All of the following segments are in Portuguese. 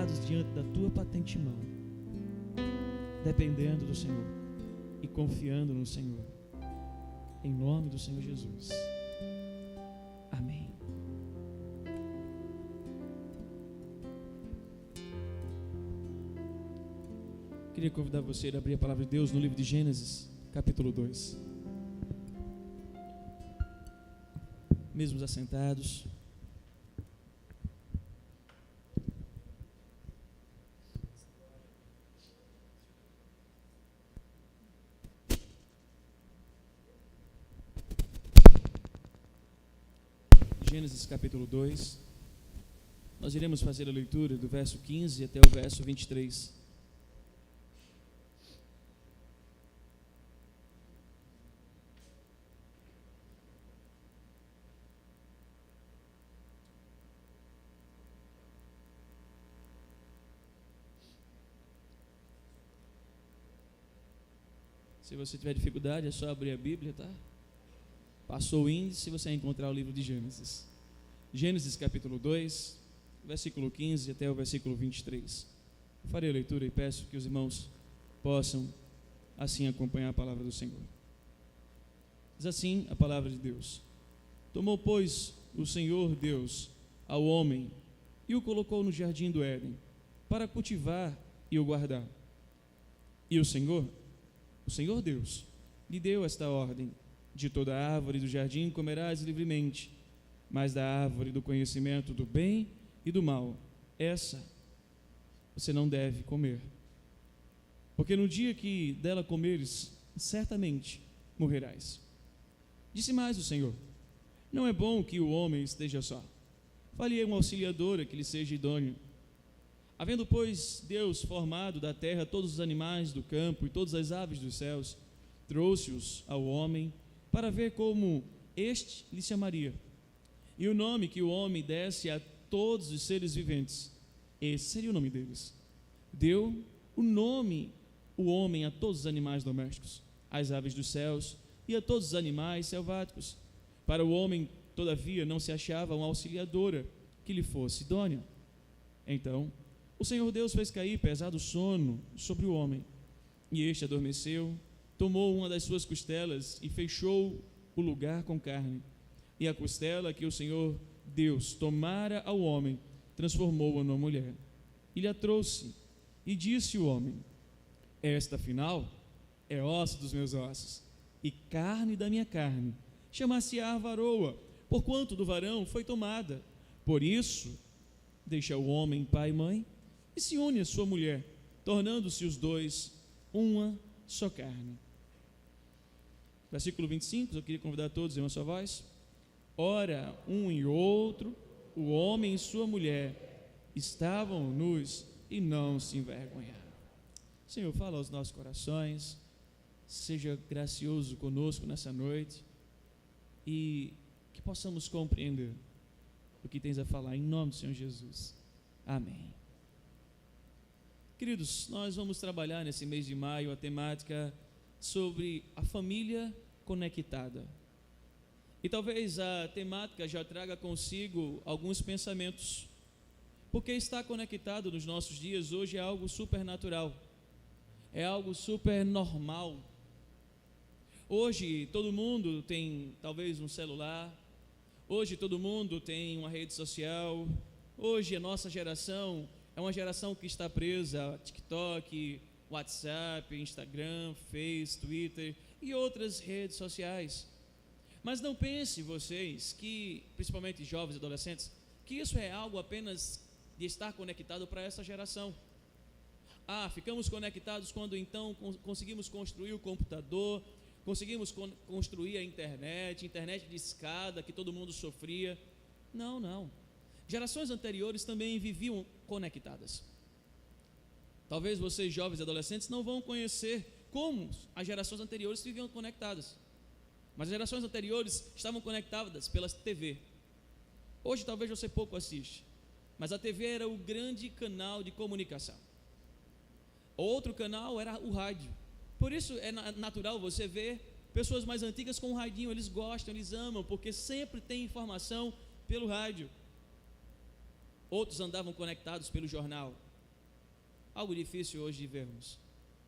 colocados diante da tua patente mão, dependendo do Senhor e confiando no Senhor, em nome do Senhor Jesus. Amém. Queria convidar você a abrir a palavra de Deus no livro de Gênesis, capítulo 2. Mesmos assentados. Gênesis capítulo 2. Nós iremos fazer a leitura do verso 15 até o verso 23. Se você tiver dificuldade, é só abrir a Bíblia, tá? Passou o índice, você vai encontrar o livro de Gênesis. Gênesis capítulo 2, versículo 15 até o versículo 23. Eu farei a leitura e peço que os irmãos possam assim acompanhar a palavra do Senhor. Diz assim a palavra de Deus: Tomou, pois, o Senhor Deus ao homem e o colocou no jardim do Éden, para cultivar e o guardar. E o Senhor Deus lhe deu esta ordem: de toda árvore do jardim comerás livremente, mas da árvore do conhecimento do bem e do mal, essa você não deve comer, porque no dia que dela comeres, certamente morrerás. Disse mais o Senhor: não é bom que o homem esteja só, far-lhe uma auxiliadora que lhe seja idônea. Havendo, pois, Deus formado da terra todos os animais do campo e todas as aves dos céus, trouxe-os ao homem para ver como este lhe chamaria. E o nome que o homem desse a todos os seres viventes, esse seria o nome deles. Deu o nome o homem a todos os animais domésticos, às aves dos céus e a todos os animais selváticos. Para o homem, todavia, não se achava uma auxiliadora que lhe fosse idônea. Então o Senhor Deus fez cair pesado sono sobre o homem, e este adormeceu, tomou uma das suas costelas e fechou o lugar com carne. E a costela que o Senhor Deus tomara ao homem, transformou-a numa mulher, e lhe a trouxe. E disse o homem: esta, afinal, é osso dos meus ossos, e carne da minha carne. Chamar-se-á varoa, porquanto do varão foi tomada. Por isso, deixa o homem pai e mãe, e se une a sua mulher, tornando-se os dois uma só carne. Versículo 25, eu queria convidar todos em uma só voz. Ora, um e outro, o homem e sua mulher, estavam nus e não se envergonharam. Senhor, fala aos nossos corações, seja gracioso conosco nessa noite, e que possamos compreender o que tens a falar, em nome do Senhor Jesus. Amém. Queridos, nós vamos trabalhar nesse mês de maio a temática sobre a família conectada. E talvez a temática já traga consigo alguns pensamentos, porque estar conectado nos nossos dias hoje é algo supernatural, é algo super normal. Hoje todo mundo tem talvez um celular, hoje todo mundo tem uma rede social, hoje a nossa geração é uma geração que está presa a TikTok, WhatsApp, Instagram, Face, Twitter e outras redes sociais. Mas não pense vocês que, principalmente jovens e adolescentes, que isso é algo apenas de estar conectado para essa geração. Ficamos conectados quando então conseguimos construir o computador, conseguimos construir a internet de escada que todo mundo sofria. Não. Gerações anteriores também viviam conectadas. Talvez vocês, jovens e adolescentes, não vão conhecer como as gerações anteriores viviam conectadas. Mas as gerações anteriores estavam conectadas pela TV. Hoje talvez você pouco assiste, mas a TV era o grande canal de comunicação. Outro canal era o rádio. Por isso é natural você ver pessoas mais antigas com o radinho. Eles gostam, eles amam, porque sempre tem informação pelo rádio. Outros andavam conectados pelo jornal. algo difícil hoje de vermos,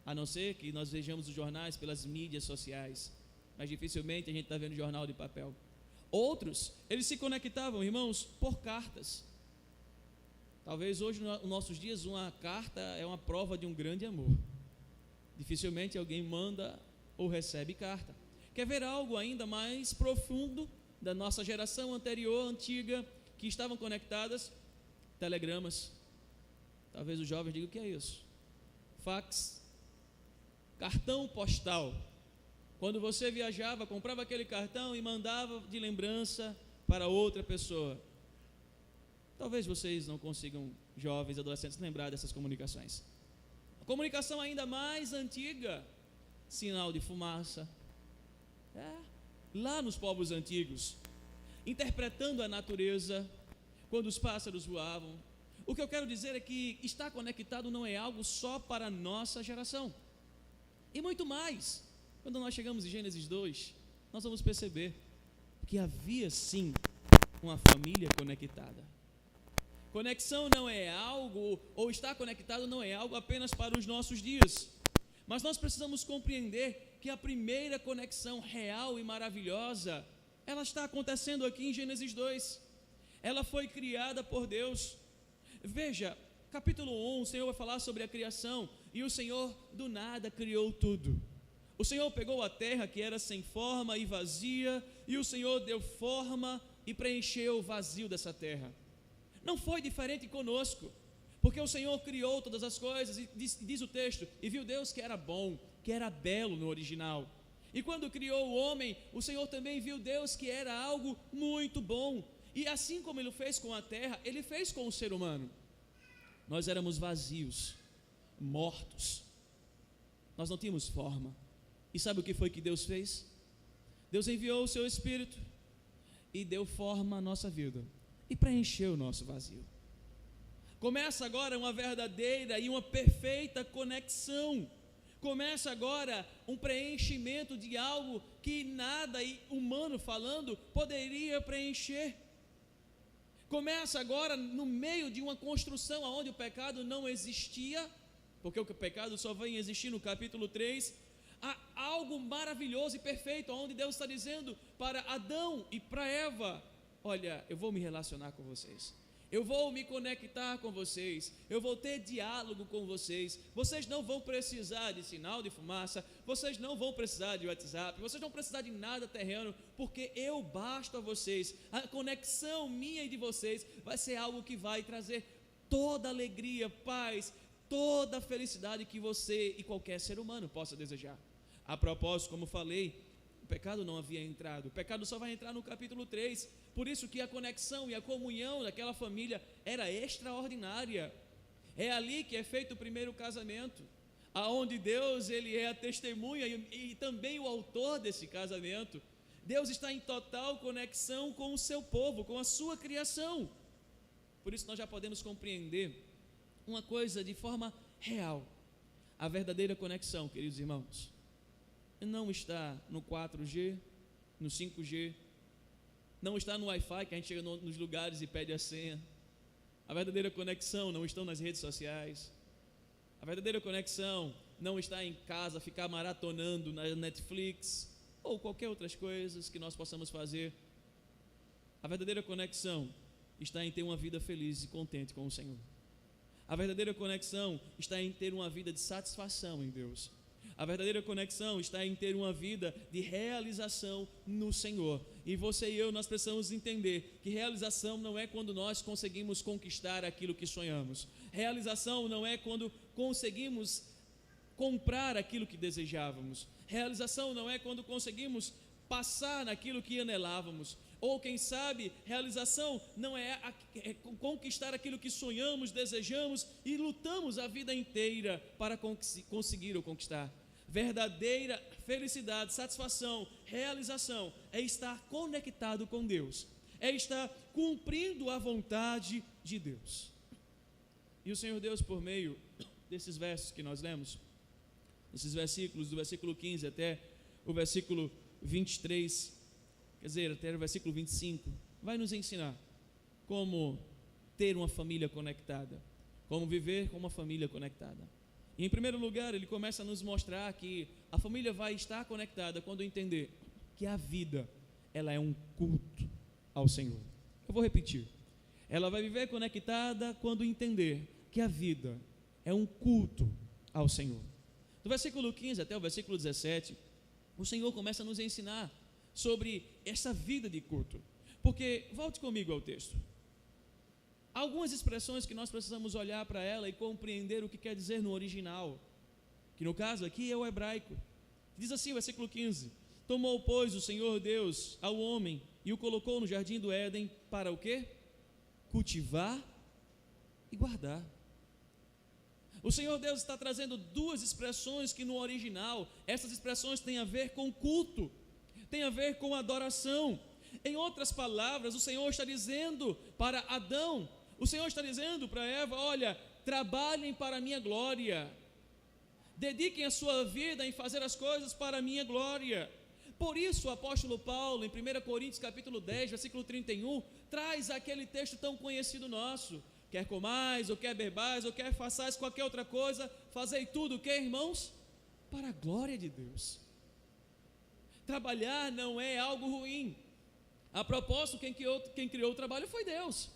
a não ser que nós vejamos os jornais pelas mídias sociais, mas dificilmente a gente está vendo jornal de papel. Outros, eles se conectavam, irmãos, por cartas. Talvez hoje, nos nossos dias, uma carta é uma prova de um grande amor. Dificilmente alguém manda ou recebe carta. Quer ver algo ainda mais profundo da nossa geração anterior, antiga, que estavam conectadas? Telegramas. Talvez os jovens digam: o que é isso? Fax, cartão postal. Quando você viajava, comprava aquele cartão e mandava de lembrança para outra pessoa. Talvez vocês não consigam, jovens, adolescentes, lembrar dessas comunicações. A comunicação ainda mais antiga, sinal de fumaça. Lá nos povos antigos, interpretando a natureza, quando os pássaros voavam. O que eu quero dizer é que estar conectado não é algo só para a nossa geração. E muito mais, quando nós chegamos em Gênesis 2, nós vamos perceber que havia sim uma família conectada. Conexão não é algo, ou estar conectado não é algo apenas para os nossos dias, mas nós precisamos compreender que a primeira conexão real e maravilhosa, ela está acontecendo aqui em Gênesis 2. Ela foi criada por Deus. Veja, capítulo 1, o Senhor vai falar sobre a criação, e o Senhor do nada criou tudo. O Senhor pegou a terra que era sem forma e vazia, e o Senhor deu forma e preencheu o vazio dessa terra. Não foi diferente conosco, porque o Senhor criou todas as coisas, e diz o texto, e viu Deus que era bom, que era belo no original. E quando criou o homem, o Senhor também viu Deus que era algo muito bom. E assim como Ele fez com a terra, Ele fez com o ser humano. Nós éramos vazios, mortos, nós não tínhamos forma. E sabe o que foi que Deus fez? Deus enviou o seu Espírito e deu forma à nossa vida e preencheu o nosso vazio. Começa agora uma verdadeira e uma perfeita conexão. Começa agora um preenchimento de algo que nada, humano falando, poderia preencher. Começa agora no meio de uma construção onde o pecado não existia, porque o pecado só vem existir no capítulo 3, há algo maravilhoso e perfeito, onde Deus está dizendo para Adão e para Eva: olha, eu vou me relacionar com vocês, eu vou me conectar com vocês, eu vou ter diálogo com vocês, vocês não vão precisar de sinal de fumaça, vocês não vão precisar de WhatsApp, vocês não vão precisar de nada terreno, porque eu basto a vocês. A conexão minha e de vocês vai ser algo que vai trazer toda alegria, paz, toda a felicidade que você e qualquer ser humano possa desejar. A propósito, como falei, o pecado não havia entrado, o pecado só vai entrar no capítulo 3, por isso que a conexão e a comunhão daquela família era extraordinária. É ali que é feito o primeiro casamento, aonde Deus, Ele é a testemunha e também o autor desse casamento. Deus está em total conexão com o seu povo, com a sua criação. Por isso nós já podemos compreender uma coisa de forma real: a verdadeira conexão, queridos irmãos, não está no 4G, no 5G, não está no Wi-Fi que a gente chega nos lugares e pede a senha. A verdadeira conexão não está nas redes sociais. A verdadeira conexão não está em casa, ficar maratonando na Netflix ou qualquer outras coisas que nós possamos fazer. A verdadeira conexão está em ter uma vida feliz e contente com o Senhor. A verdadeira conexão está em ter uma vida de satisfação em Deus. A verdadeira conexão está em ter uma vida de realização no Senhor. E você e eu, nós precisamos entender que realização não é quando nós conseguimos conquistar aquilo que sonhamos. Realização não é quando conseguimos comprar aquilo que desejávamos. Realização não é quando conseguimos passar naquilo que anelávamos. Ou quem sabe, realização não é conquistar aquilo que sonhamos, desejamos e lutamos a vida inteira para conseguir ou conquistar. Verdadeira felicidade, satisfação, realização é estar conectado com Deus, é estar cumprindo a vontade de Deus. E o Senhor Deus, por meio desses versos que nós lemos, esses versículos, do versículo 15 até o versículo 23, quer dizer, até o versículo 25, vai nos ensinar como ter uma família conectada, como viver com uma família conectada. E em primeiro lugar, ele começa a nos mostrar que a família vai estar conectada quando entender que a vida, ela é um culto ao Senhor. Eu vou repetir. Ela vai viver conectada quando entender que a vida é um culto ao Senhor. Do versículo 15 até o versículo 17, o Senhor começa a nos ensinar sobre essa vida de culto. Porque, volte comigo ao texto. Há algumas expressões que nós precisamos olhar para ela e compreender o que quer dizer no original, que no caso aqui é o hebraico. Diz assim o versículo 15: tomou, pois, o Senhor Deus ao homem e o colocou no jardim do Éden para o quê? Cultivar e guardar. O Senhor Deus está trazendo duas expressões que no original, essas expressões têm a ver com culto, têm a ver com adoração. Em outras palavras, o Senhor está dizendo para Adão, o Senhor está dizendo para Eva: olha, trabalhem para a minha glória, dediquem a sua vida em fazer as coisas para a minha glória. Por isso o apóstolo Paulo, em 1 Coríntios capítulo 10, versículo 31, traz aquele texto tão conhecido nosso: quer comais, ou quer bebais, ou quer façais qualquer outra coisa, fazei tudo, o que, irmãos? Para a glória de Deus. Trabalhar não é algo ruim. A propósito, quem criou o trabalho foi Deus.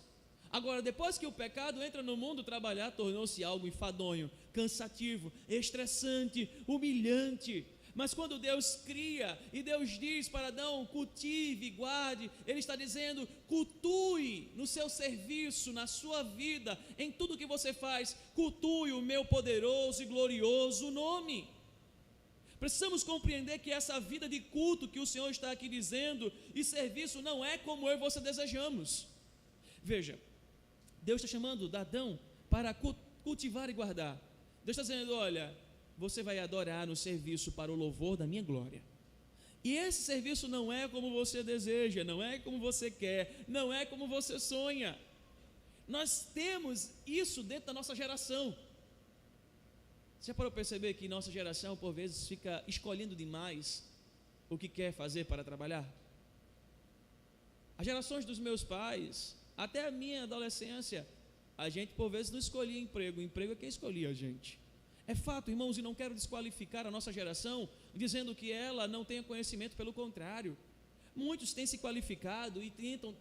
Agora, depois que o pecado entra no mundo, trabalhar tornou-se algo enfadonho, cansativo, estressante, humilhante. Mas quando Deus cria e Deus diz para Adão: cultive, guarde, Ele está dizendo: cultue no seu serviço, na sua vida, em tudo que você faz, cultue o meu poderoso e glorioso nome. Precisamos compreender que essa vida de culto que o Senhor está aqui dizendo e serviço não é como eu e você desejamos. Veja, Deus está chamando Adão para cultivar e guardar. Deus está dizendo: olha, você vai adorar no serviço para o louvor da minha glória. E esse serviço não é como você deseja, não é como você quer, não é como você sonha. Nós temos isso dentro da nossa geração. Você já parou para perceber que nossa geração, por vezes, fica escolhendo demais o que quer fazer para trabalhar? As gerações dos meus pais, até a minha adolescência, a gente por vezes não escolhia emprego, o emprego é quem escolhia a gente. É fato, irmãos, e não quero desqualificar a nossa geração, dizendo que ela não tenha conhecimento, pelo contrário. Muitos têm se qualificado e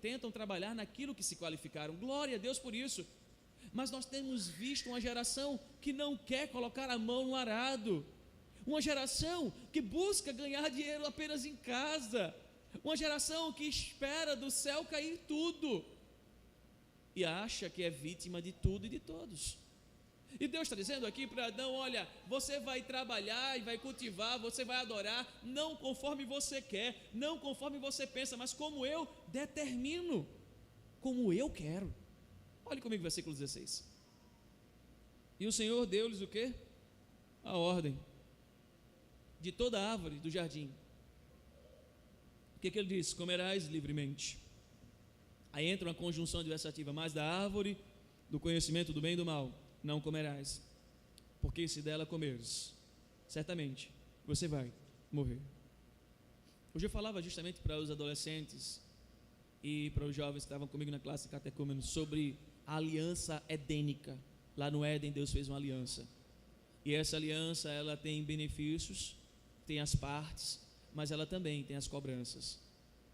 tentam trabalhar naquilo que se qualificaram, glória a Deus por isso. Mas nós temos visto uma geração que não quer colocar a mão no arado, uma geração que busca ganhar dinheiro apenas em casa, uma geração que espera do céu cair tudo e acha que é vítima de tudo e de todos. E Deus está dizendo aqui para Adão: olha, você vai trabalhar e vai cultivar, você vai adorar, não conforme você quer, não conforme você pensa, mas como eu determino, como eu quero. Olhe comigo o versículo 16. E o Senhor deu-lhes o quê? A ordem de toda árvore do jardim. O que ele diz? Comerás livremente. Aí entra uma conjunção adversativa: mas da árvore do conhecimento do bem e do mal não comerás, porque se dela comeres, certamente você vai morrer. Hoje eu falava justamente para os adolescentes e para os jovens que estavam comigo na classe de catecúmenos sobre a aliança edênica. Lá no Éden Deus fez uma aliança, e essa aliança ela tem benefícios, tem as partes, mas ela também tem as cobranças.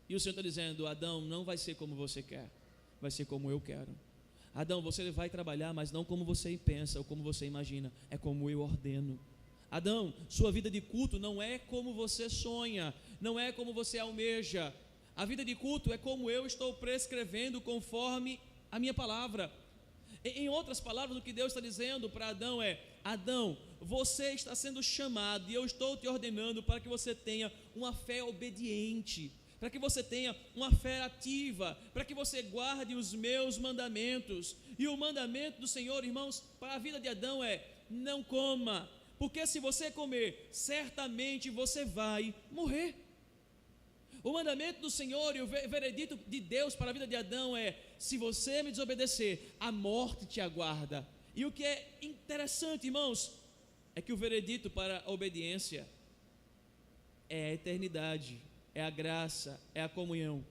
E o Senhor está dizendo: Adão, não vai ser como você quer, vai ser como eu quero. Adão, você vai trabalhar, mas não como você pensa ou como você imagina, é como eu ordeno. Adão, sua vida de culto não é como você sonha, não é como você almeja. A vida de culto é como eu estou prescrevendo, conforme a minha palavra. Em outras palavras, o que Deus está dizendo para Adão é: Adão, você está sendo chamado e eu estou te ordenando para que você tenha uma fé obediente, para que você tenha uma fé ativa, para que você guarde os meus mandamentos. E o mandamento do Senhor, irmãos, para a vida de Adão é: não coma, porque se você comer, certamente você vai morrer. O mandamento do Senhor e o veredito de Deus para a vida de Adão é: se você me desobedecer, a morte te aguarda. E o que é interessante, irmãos, é que o veredito para a obediência é a eternidade, é a graça, é a comunhão.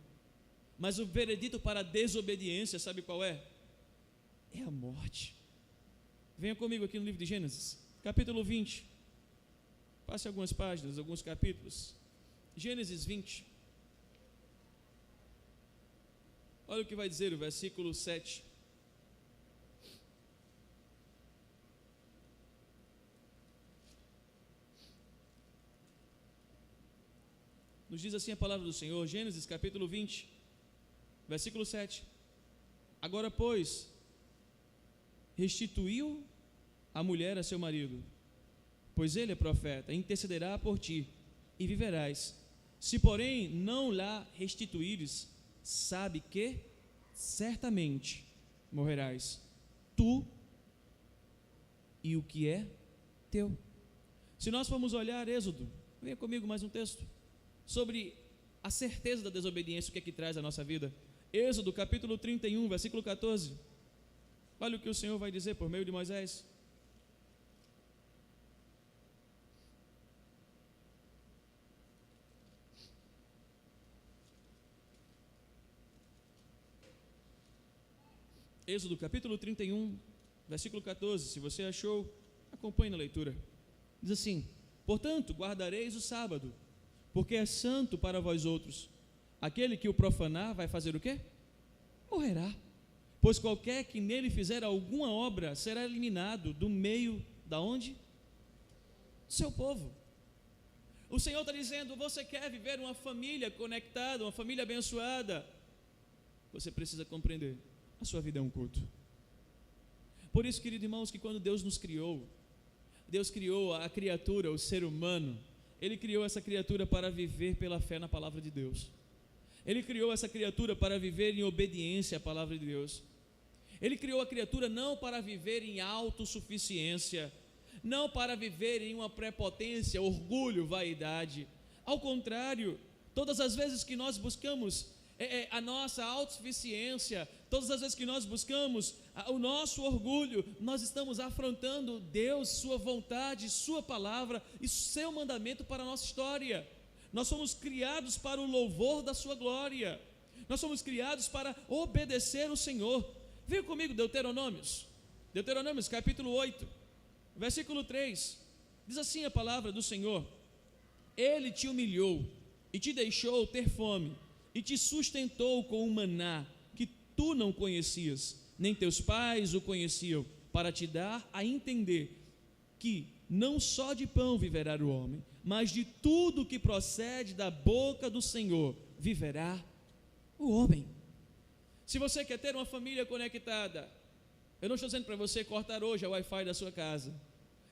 Mas o veredito para a desobediência, sabe qual é? É a morte. Venha comigo aqui no livro de Gênesis, capítulo 20. Passe algumas páginas, alguns capítulos. Gênesis 20. Olha o que vai dizer o versículo 7. Nos diz assim a palavra do Senhor, Gênesis capítulo 20, versículo 7. Agora, pois, restituiu a mulher a seu marido, pois ele é profeta, intercederá por ti, e viverás. Se, porém, não lá restituíres, sabe que certamente morrerás, tu e o que é teu. Se nós formos olhar Êxodo, venha comigo mais um texto, sobre a certeza da desobediência, o que é que traz à nossa vida. Êxodo capítulo 31, versículo 14. Olha o que o Senhor vai dizer por meio de Moisés. Êxodo capítulo 31, versículo 14. Se você achou, acompanhe na leitura. Diz assim: portanto, guardareis o sábado, porque é santo para vós outros. Aquele que o profanar vai fazer o quê? Morrerá. Pois qualquer que nele fizer alguma obra será eliminado do meio da onde? Do seu povo. O Senhor está dizendo: você quer viver uma família conectada, uma família abençoada? Você precisa compreender, a sua vida é um culto. Por isso, queridos irmãos, que quando Deus nos criou, Deus criou a criatura, o ser humano. Ele criou essa criatura para viver pela fé na palavra de Deus. Ele criou essa criatura para viver em obediência à palavra de Deus. Ele criou a criatura não para viver em autossuficiência, não para viver em uma prepotência, orgulho, vaidade. Ao contrário, todas as vezes que nós buscamos a nossa autossuficiência, todas as vezes que nós buscamos o nosso orgulho, nós estamos afrontando Deus, sua vontade, sua palavra e seu mandamento para a nossa história. Nós somos criados para o louvor da sua glória, nós somos criados para obedecer o Senhor. Venha comigo, Deuteronômios capítulo 8, versículo 3, diz assim a palavra do Senhor: ele te humilhou e te deixou ter fome, e te sustentou com o maná que tu não conhecias, nem teus pais o conheciam, para te dar a entender que não só de pão viverá o homem, mas de tudo que procede da boca do Senhor viverá o homem. Se você quer ter uma família conectada, eu não estou dizendo para você cortar hoje a Wi-Fi da sua casa,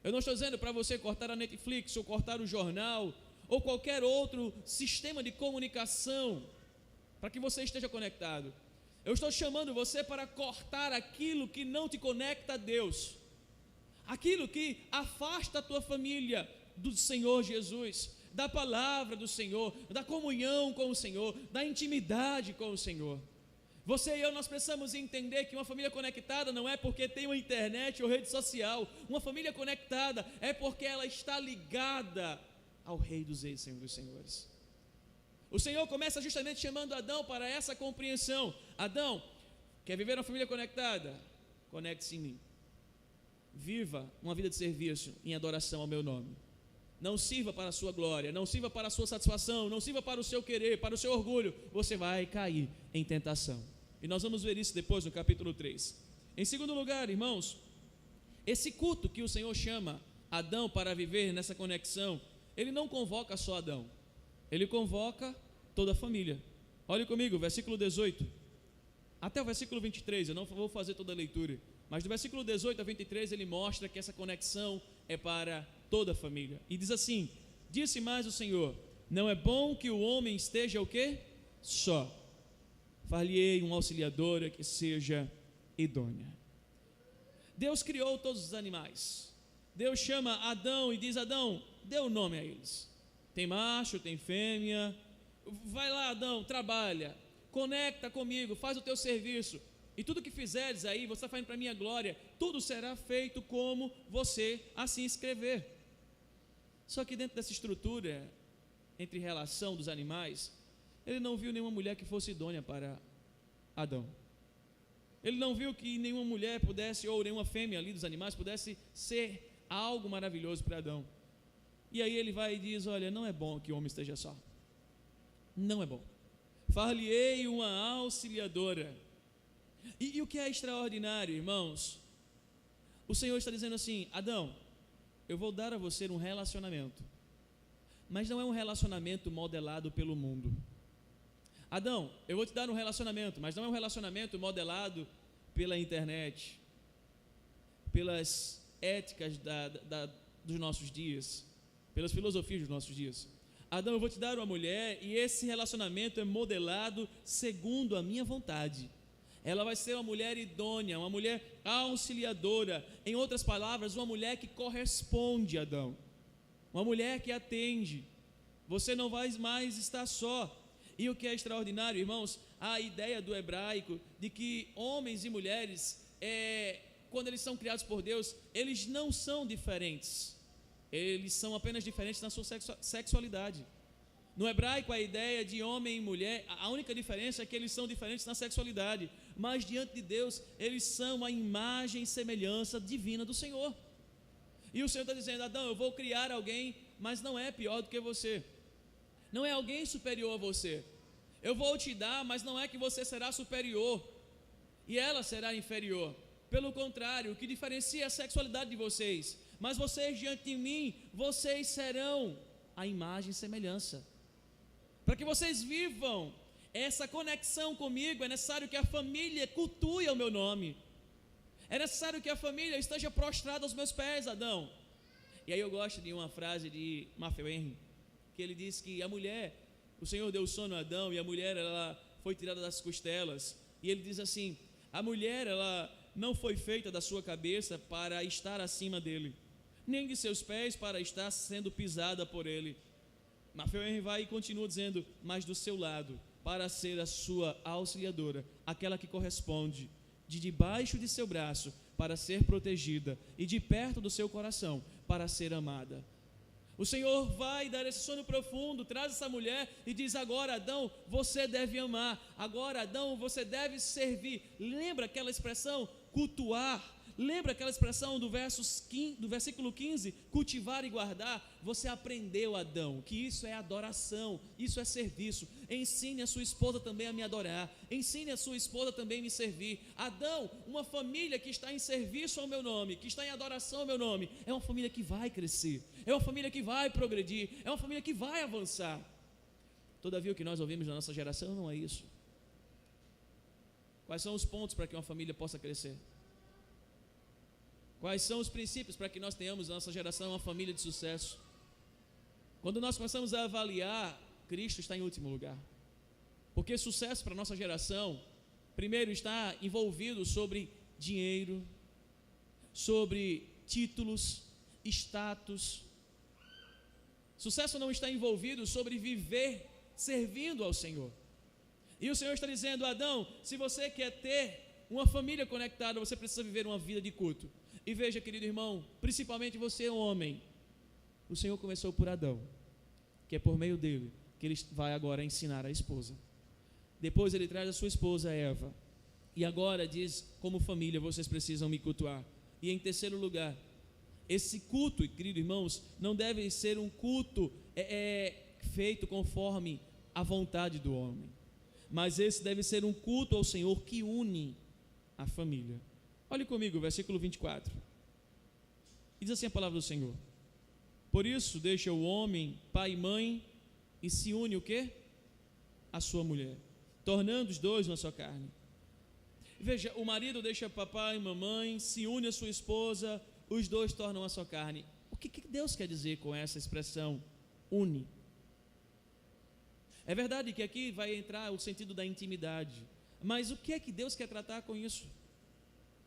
eu não estou dizendo para você cortar a Netflix, ou cortar o jornal, ou qualquer outro sistema de comunicação, para que você esteja conectado. Eu estou chamando você para cortar aquilo que não te conecta a Deus, aquilo que afasta a tua família do Senhor Jesus, da palavra do Senhor, da comunhão com o Senhor, da intimidade com o Senhor. Você e eu, nós precisamos entender que uma família conectada não é porque tem uma internet ou rede social. Uma família conectada é porque ela está ligada ao Rei dos Reis, Senhor dos Senhores. O Senhor começa justamente chamando Adão para essa compreensão. Adão, quer viver uma família conectada? Conecte-se em mim. Viva uma vida de serviço em adoração ao meu nome. Não sirva para a sua glória, não sirva para a sua satisfação, não sirva para o seu querer, para o seu orgulho. Você vai cair em tentação. E nós vamos ver isso depois no capítulo 3. Em segundo lugar, irmãos, esse culto que o Senhor chama Adão para viver nessa conexão, ele não convoca só Adão, ele convoca toda a família. Olhe comigo, versículo 18 até o versículo 23, eu não vou fazer toda a leitura, mas do versículo 18 a 23 ele mostra que essa conexão é para toda a família. E diz assim: disse mais o Senhor: não é bom que o homem esteja o quê? Só. Far-lhe-ei uma auxiliadora que seja idônea. Deus criou todos os animais. Deus chama Adão e diz: Adão, dê o nome a eles. Tem macho, tem fêmea. Vai lá, Adão, trabalha, conecta comigo, faz o teu serviço. E tudo que fizeres aí, você está fazendo para a minha glória, tudo será feito como você assim escrever. Só que dentro dessa estrutura, entre relação dos animais, ele não viu nenhuma mulher que fosse idônea para Adão. Ele não viu que nenhuma mulher pudesse, ou nenhuma fêmea ali dos animais, pudesse ser algo maravilhoso para Adão. E aí ele vai e diz: olha, não é bom que o homem esteja só. Não é bom. Far-lhe-ei uma auxiliadora. E o que é extraordinário, irmãos? O Senhor está dizendo assim: Adão, eu vou dar a você um relacionamento, mas não é um relacionamento modelado pelo mundo. Adão, eu vou te dar um relacionamento, mas não é um relacionamento modelado pela internet, pelas éticas dos nossos dias, pelas filosofias dos nossos dias. Adão, eu vou te dar uma mulher, e esse relacionamento é modelado segundo a minha vontade. Ela vai ser uma mulher idônea, uma mulher auxiliadora. Em outras palavras, uma mulher que corresponde a Adão, uma mulher que atende. Você não vai mais estar só. E o que é extraordinário, irmãos, a ideia do hebraico de que homens e mulheres, quando eles são criados por Deus, eles não são diferentes, eles são apenas diferentes na sua sexualidade. No hebraico, a ideia de homem e mulher, a única diferença é que eles são diferentes na sexualidade, mas diante de Deus, eles são a imagem e semelhança divina do Senhor. E o Senhor está dizendo: Adão, eu vou criar alguém, mas não é pior do que você, não é alguém superior a você. Eu vou te dar, mas não é que você será superior e ela será inferior. Pelo contrário, o que diferencia a sexualidade de vocês, mas vocês diante de mim, vocês serão a imagem e semelhança. Para que vocês vivam essa conexão comigo, é necessário que a família cultue o meu nome. É necessário que a família esteja prostrada aos meus pés, Adão. E aí eu gosto de uma frase de Matthew Henry, que ele diz que a mulher, o Senhor deu sono a Adão, e a mulher, ela foi tirada das costelas. E ele diz assim: a mulher, ela não foi feita da sua cabeça para estar acima dele, nem de seus pés para estar sendo pisada por ele. Matthew Henry vai e continua dizendo: mas do seu lado, para ser a sua auxiliadora, aquela que corresponde, de debaixo de seu braço, para ser protegida, e de perto do seu coração, para ser amada. O Senhor vai dar esse sono profundo, traz essa mulher e diz: agora, Adão, você deve amar, agora, Adão, você deve servir. Lembra aquela expressão cultuar? Lembra aquela expressão do versículo 15, cultivar e guardar? Você aprendeu, Adão, que isso é adoração, isso é serviço. Ensine a sua esposa também a me adorar, ensine a sua esposa também a me servir. Adão, uma família que está em serviço ao meu nome, que está em adoração ao meu nome, é uma família que vai crescer, é uma família que vai progredir, é uma família que vai avançar. Todavia, o que nós ouvimos na nossa geração não é isso. Quais são os pontos para que uma família possa crescer? Quais são os princípios para que nós tenhamos na nossa geração uma família de sucesso? Quando nós começamos a avaliar, Cristo está em último lugar. Porque sucesso para a nossa geração, primeiro, está envolvido sobre dinheiro, sobre títulos, status. Sucesso não está envolvido sobre viver servindo ao Senhor. E o Senhor está dizendo: Adão, se você quer ter uma família conectada, você precisa viver uma vida de culto. E veja, querido irmão, principalmente você, homem, o Senhor começou por Adão, que é por meio dele que ele vai agora ensinar a esposa. Depois ele traz a sua esposa Eva, e agora diz: como família vocês precisam me cultuar. E em terceiro lugar, esse culto, querido irmãos, não deve ser um culto feito conforme a vontade do homem, mas esse deve ser um culto ao Senhor que une a família. Olhe comigo, versículo 24. Diz assim a palavra do Senhor: por isso deixa o homem pai e mãe, e se une o quê? A sua mulher, tornando os dois uma só carne. Veja, o marido deixa papai e mamãe, se une a sua esposa, os dois tornam a sua carne. O que Deus quer dizer com essa expressão une? É verdade que aqui vai entrar o sentido da intimidade, mas o que é que Deus quer tratar com isso?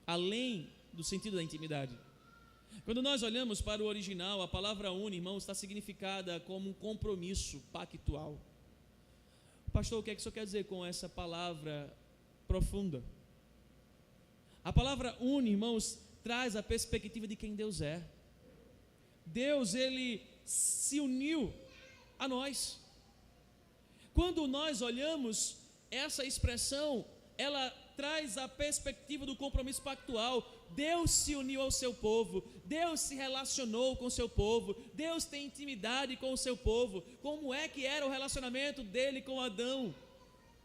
Além do sentido da intimidade. Quando nós olhamos para o original, a palavra une, irmãos, está significada como um compromisso pactual. Pastor, o que é que o senhor quer dizer com essa palavra profunda? A palavra une, irmãos, traz a perspectiva de quem Deus é. Deus, ele se uniu a nós. Quando nós olhamos essa expressão, ela traz a perspectiva do compromisso pactual. Deus se uniu ao seu povo, Deus se relacionou com o seu povo, Deus tem intimidade com o seu povo. Como é que era o relacionamento dele com Adão?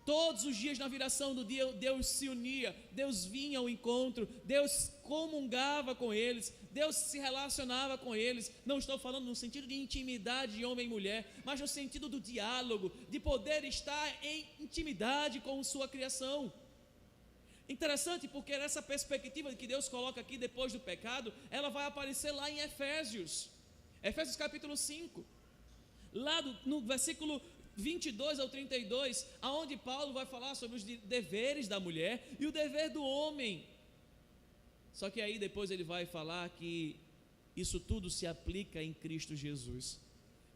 Todos os dias na viração do dia, Deus se unia, Deus vinha ao encontro, Deus comungava com eles, Deus se relacionava com eles. Não estou falando no sentido de intimidade de homem e mulher, mas no sentido do diálogo, de poder estar em intimidade com sua criação. Interessante, porque essa perspectiva que Deus coloca aqui depois do pecado, ela vai aparecer lá em Efésios capítulo 5, lá no versículo 22 ao 32, aonde Paulo vai falar sobre os deveres da mulher e o dever do homem. Só que aí depois ele vai falar que isso tudo se aplica em Cristo Jesus,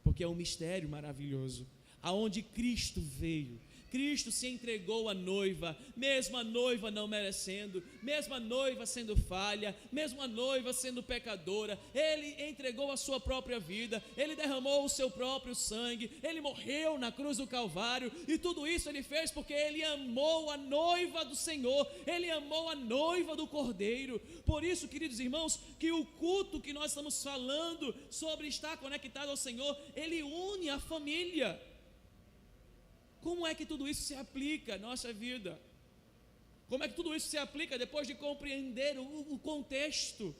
porque é um mistério maravilhoso, aonde Cristo veio. Cristo se entregou à noiva, mesmo a noiva não merecendo, mesmo a noiva sendo falha, mesmo a noiva sendo pecadora, Ele entregou a sua própria vida, Ele derramou o seu próprio sangue, Ele morreu na cruz do Calvário, e tudo isso Ele fez porque Ele amou a noiva do Senhor, Ele amou a noiva do Cordeiro. Por isso, queridos irmãos, que o culto que nós estamos falando sobre estar conectado ao Senhor, Ele une a família. Como é que tudo isso se aplica à nossa vida? Como é que tudo isso se aplica depois de compreender o contexto?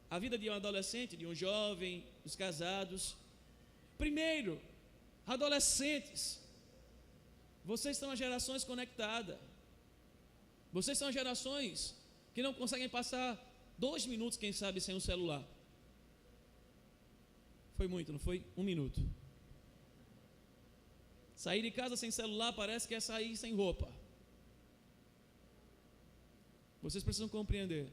A vida de um adolescente, de um jovem, dos casados. Primeiro, adolescentes, vocês são as gerações conectadas. Vocês são as gerações que não conseguem passar 2 minutos, quem sabe, sem um celular. Foi muito, não foi? 1 minuto. Sair de casa sem celular parece que é sair sem roupa. Vocês precisam compreender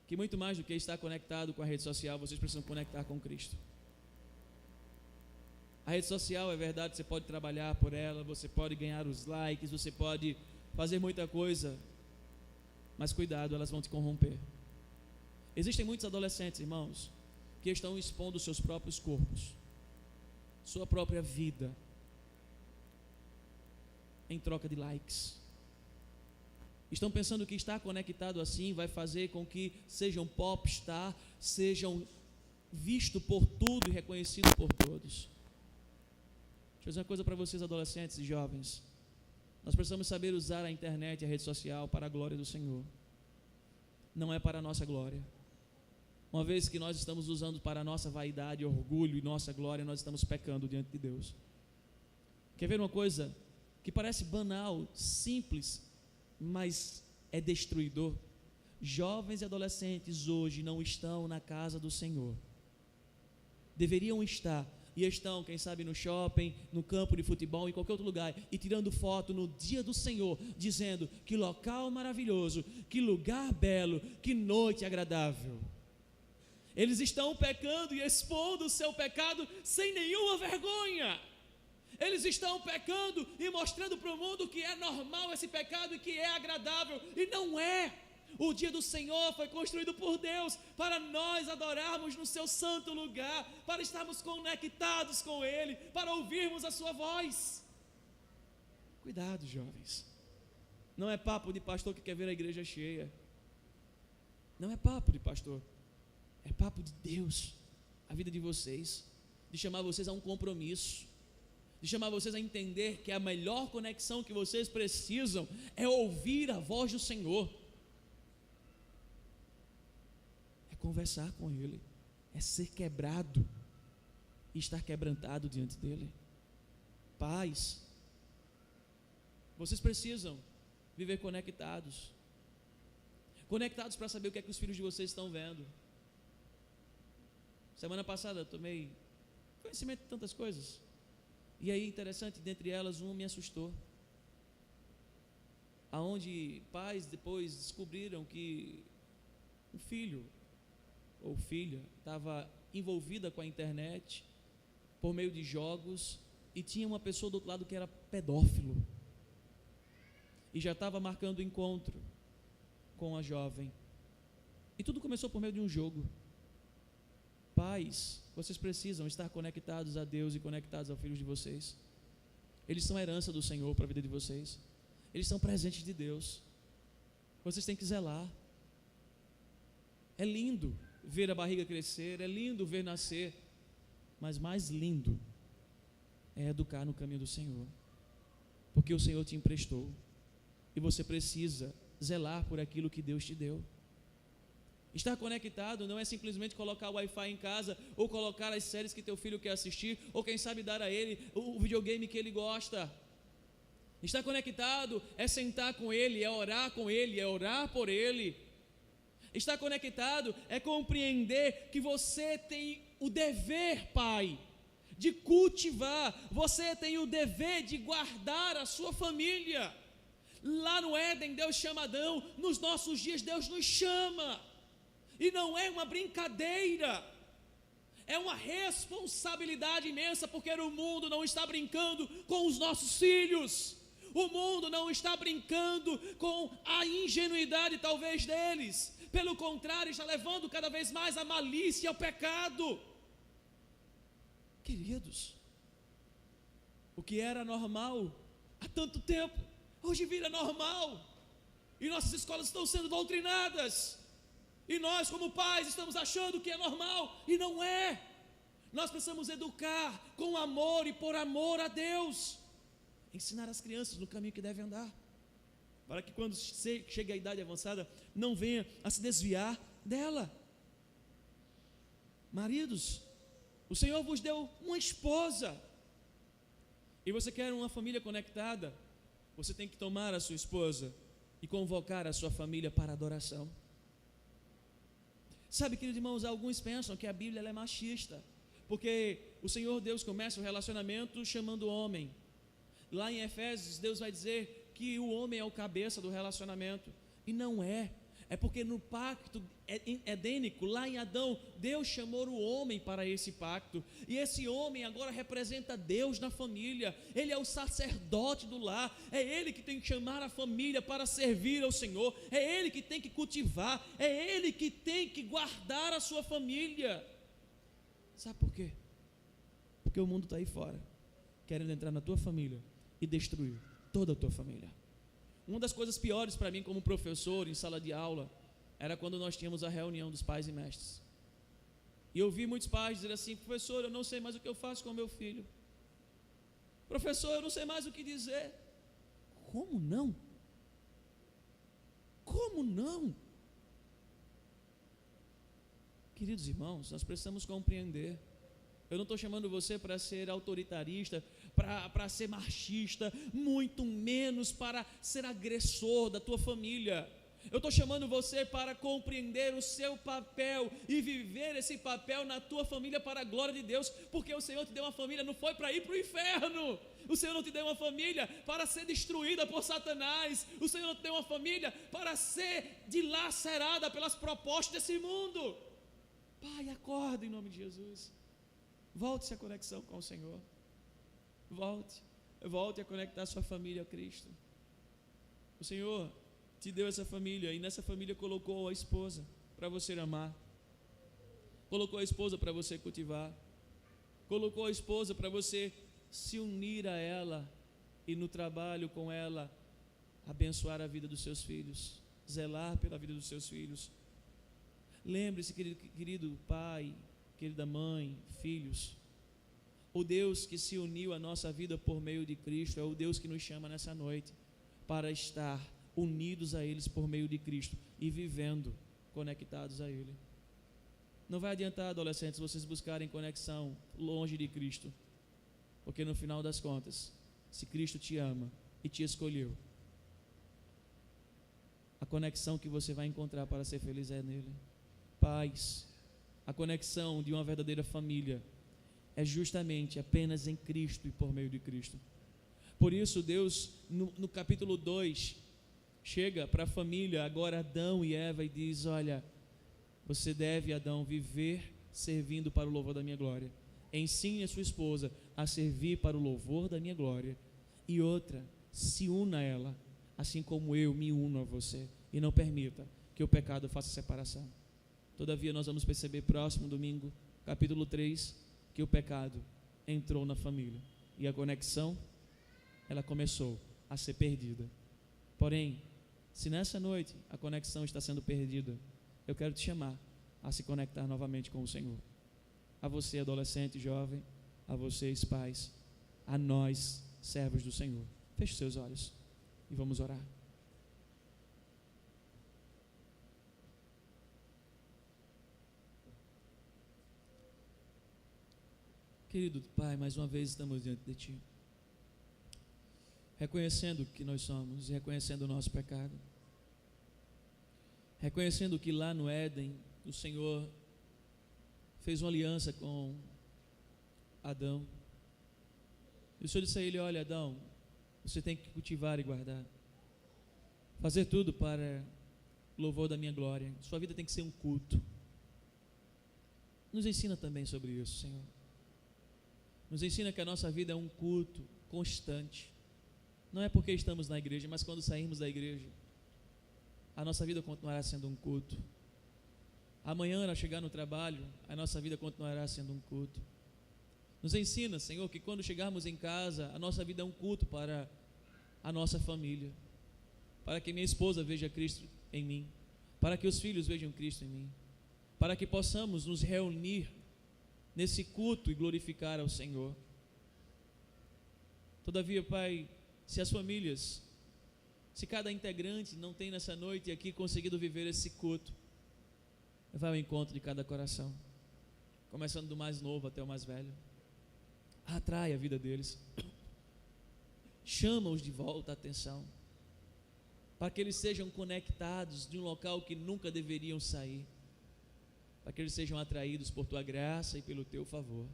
que muito mais do que estar conectado com a rede social, vocês precisam conectar com Cristo. A rede social, é verdade, você pode trabalhar por ela, você pode ganhar os likes, você pode fazer muita coisa, mas cuidado, elas vão te corromper. Existem muitos adolescentes, irmãos, que estão expondo seus próprios corpos, sua própria vida, em troca de likes. Estão pensando que estar conectado assim vai fazer com que sejam popstar, sejam vistos por tudo e reconhecidos por todos. Deixa eu dizer uma coisa para vocês, adolescentes e jovens. Nós precisamos saber usar a internet e a rede social para a glória do Senhor. Não é para a nossa glória. Uma vez que nós estamos usando para a nossa vaidade, orgulho e nossa glória, nós estamos pecando diante de Deus. Quer ver uma coisa que parece banal, simples, mas é destruidor? Jovens e adolescentes hoje não estão na casa do Senhor. Deveriam estar, e estão, quem sabe, no shopping, no campo de futebol, em qualquer outro lugar, e tirando foto no dia do Senhor, dizendo: que local maravilhoso, que lugar belo, que noite agradável. Eles estão pecando e expondo o seu pecado sem nenhuma vergonha. Eles estão pecando e mostrando para o mundo que é normal esse pecado e que é agradável, e não é. O dia do Senhor foi construído por Deus para nós adorarmos no seu santo lugar, para estarmos conectados com Ele, para ouvirmos a sua voz. Cuidado, jovens. Não é papo de pastor que quer ver a igreja cheia. Não é papo de pastor. É papo de Deus, a vida de vocês, de chamar vocês a um compromisso, de chamar vocês a entender que a melhor conexão que vocês precisam é ouvir a voz do Senhor, é conversar com Ele, é ser quebrado e estar quebrantado diante dEle. Pais, vocês precisam viver conectados para saber o que é que os filhos de vocês estão vendo. Semana passada eu tomei conhecimento de tantas coisas, e aí, interessante, dentre elas, uma me assustou, aonde pais depois descobriram que um filho ou filha estava envolvida com a internet por meio de jogos, e tinha uma pessoa do outro lado que era pedófilo, e já estava marcando encontro com a jovem, e tudo começou por meio de um jogo. Pais, vocês precisam estar conectados a Deus e conectados aos filhos de vocês. Eles são a herança do Senhor para a vida de vocês. Eles são presentes de Deus. vocês têm que zelar. É lindo ver a barriga crescer, é lindo ver nascer, mas mais lindo é educar no caminho do Senhor, porque o Senhor te emprestou, e você precisa zelar por aquilo que Deus te deu. Estar conectado não é simplesmente colocar o Wi-Fi em casa, ou colocar as séries que teu filho quer assistir, ou quem sabe dar a ele o videogame que ele gosta. Estar conectado é sentar com ele, é orar com ele, é orar por ele. Estar conectado é compreender que você tem o dever, pai, de cultivar, você tem o dever de guardar a sua família. Lá no Éden, Deus chama Adão, nos nossos dias, Deus nos chama, e não é uma brincadeira, é uma responsabilidade imensa, porque o mundo não está brincando com os nossos filhos, o mundo não está brincando com a ingenuidade talvez deles, pelo contrário, está levando cada vez mais a malícia e ao pecado. Queridos, o que era normal há tanto tempo, hoje vira normal, e nossas escolas estão sendo doutrinadas, e nós como pais estamos achando que é normal, e não é. Nós precisamos educar com amor e por amor a Deus, ensinar as crianças no caminho que devem andar, para que quando chegue a idade avançada, não venha a se desviar dela. Maridos, o Senhor vos deu uma esposa, e você quer uma família conectada, você tem que tomar a sua esposa e convocar a sua família para adoração. Sabe, queridos irmãos, alguns pensam que a Bíblia ela é machista, porque o Senhor Deus começa o relacionamento chamando o homem. Lá em Efésios, Deus vai dizer que o homem é o cabeça do relacionamento, e não é. É porque no pacto edênico, lá em Adão, Deus chamou o homem para esse pacto, e esse homem agora representa Deus na família, ele é o sacerdote do lar, é ele que tem que chamar a família para servir ao Senhor, é ele que tem que cultivar, é ele que tem que guardar a sua família. Sabe por quê? Porque o mundo está aí fora, querendo entrar na tua família e destruir toda a tua família. Uma das coisas piores para mim como professor em sala de aula era quando nós tínhamos a reunião dos pais e mestres, e eu vi muitos pais dizer assim: professor, eu não sei mais o que eu faço com o meu filho, professor, eu não sei mais o que dizer. Como não? Como não? Queridos irmãos, nós precisamos compreender. Eu não estou chamando você para ser autoritarista, para ser machista, muito menos para ser agressor da tua família. Eu estou chamando você para compreender o seu papel e viver esse papel na tua família para a glória de Deus, porque o Senhor te deu uma família, não foi para ir para o inferno. O Senhor não te deu uma família para ser destruída por Satanás. O Senhor não te deu uma família para ser dilacerada pelas propostas desse mundo. Pai, acorda em nome de Jesus. Volte-se a conexão com o Senhor. Volte a conectar sua família a Cristo. O Senhor te deu essa família, e nessa família colocou a esposa para você amar, colocou a esposa para você cultivar, colocou a esposa para você se unir a ela, e no trabalho com ela abençoar a vida dos seus filhos, zelar pela vida dos seus filhos. Lembre-se, querido pai, querida mãe, filhos, o Deus que se uniu à nossa vida por meio de Cristo é o Deus que nos chama nessa noite para estar unidos a eles por meio de Cristo e vivendo conectados a Ele. Não vai adiantar, adolescentes, vocês buscarem conexão longe de Cristo, porque no final das contas, se Cristo te ama e te escolheu, a conexão que você vai encontrar para ser feliz é nele. Pais, a conexão de uma verdadeira família é justamente apenas em Cristo e por meio de Cristo. Por isso Deus, no capítulo 2, chega para a família, agora Adão e Eva, e diz: olha, você deve, Adão, viver servindo para o louvor da minha glória. Ensine a sua esposa a servir para o louvor da minha glória. E outra, se una a ela, assim como eu me uno a você. E não permita que o pecado faça separação. Todavia nós vamos perceber próximo domingo, capítulo 3, que o pecado entrou na família e a conexão, ela começou a ser perdida. Porém, Se nessa noite a conexão está sendo perdida, eu quero te chamar a se conectar novamente com o Senhor. A você, adolescente, jovem, a vocês, pais, a nós, servos do Senhor. Feche os seus olhos e vamos orar. Querido Pai, mais uma vez estamos diante de Ti, reconhecendo que nós somos, reconhecendo o nosso pecado, reconhecendo que lá no Éden o Senhor fez uma aliança com Adão. E o Senhor disse a ele: olha, Adão, você tem que cultivar e guardar, fazer tudo para louvor da minha glória. Sua vida tem que ser um culto. Nos ensina também sobre isso, Senhor. Nos ensina que a nossa vida é um culto constante. Não é porque estamos na igreja, mas quando sairmos da igreja, a nossa vida continuará sendo um culto. Amanhã, ao chegar no trabalho, a nossa vida continuará sendo um culto. Nos ensina, Senhor, que quando chegarmos em casa, a nossa vida é um culto para a nossa família, para que minha esposa veja Cristo em mim, para que os filhos vejam Cristo em mim, para que possamos nos reunir nesse culto e glorificar ao Senhor. Todavia, Pai, se as famílias, se cada integrante não tem nessa noite aqui conseguido viver esse culto, vai ao encontro de cada coração, começando do mais novo até o mais velho. Atrai a vida deles, chama-os de volta a atenção, para que eles sejam conectados de um local que nunca deveriam sair, para que eles sejam atraídos por Tua graça e pelo Teu favor.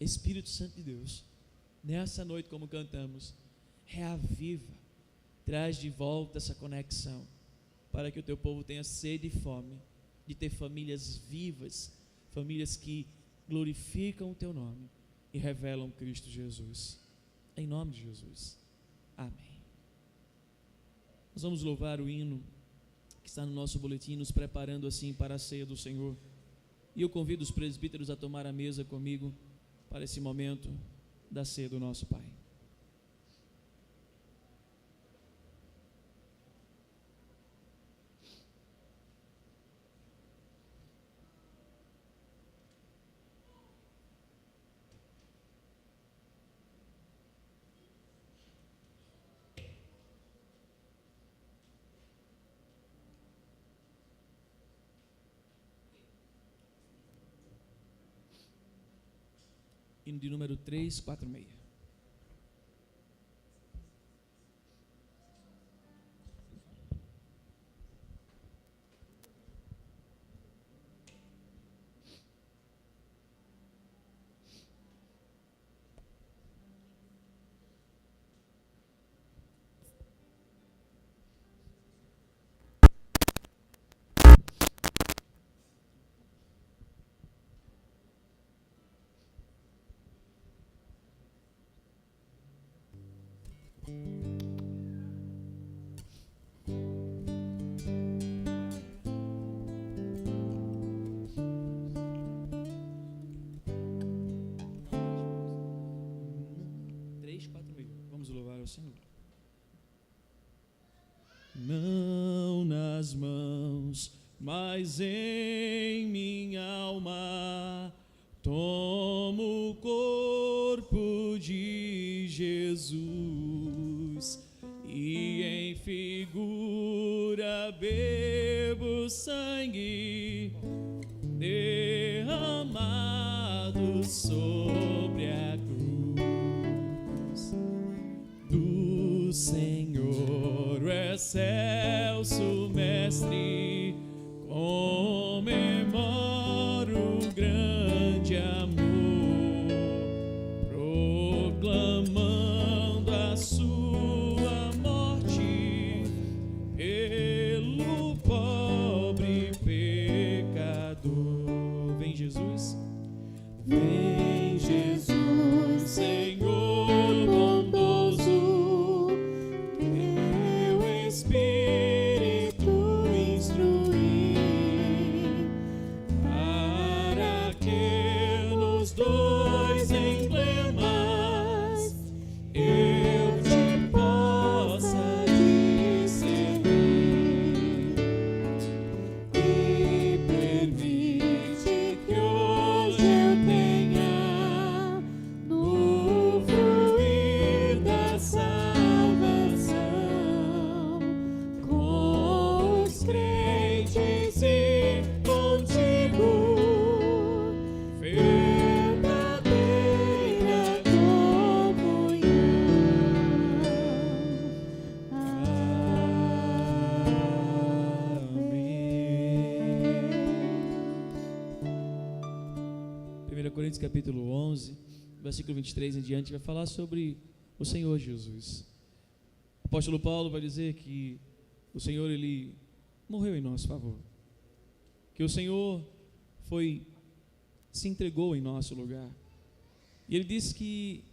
Espírito Santo de Deus, nessa noite, como cantamos, reaviva, traz de volta essa conexão, para que o Teu povo tenha sede e fome de ter famílias vivas, famílias que glorificam o Teu nome e revelam Cristo Jesus. Em nome de Jesus, amém. Nós vamos louvar o hino que está no nosso boletim, nos preparando assim para a ceia do Senhor. E eu convido os presbíteros a tomar a mesa comigo para esse momento da ceia do nosso Pai. Hino de número 346. Vamos louvar ao Senhor. Não nas mãos, mas em minha alma tomo o corpo de Jesus e em figura bebo sangue derramado sobre a cruz do Senhor, o excelso Mestre, comemoro o grande amor, proclamando a sua morte pelo pobre pecador. Vem Jesus, vem Jesus, Senhor bondoso, teu Espírito instruir, para que nos dois emblemas eu te possa discernir. Coríntios capítulo 11, versículo 23 em diante, vai falar sobre o Senhor Jesus. O apóstolo Paulo vai dizer que o Senhor, Ele morreu em nosso favor, que o Senhor se entregou em nosso lugar. E ele diz que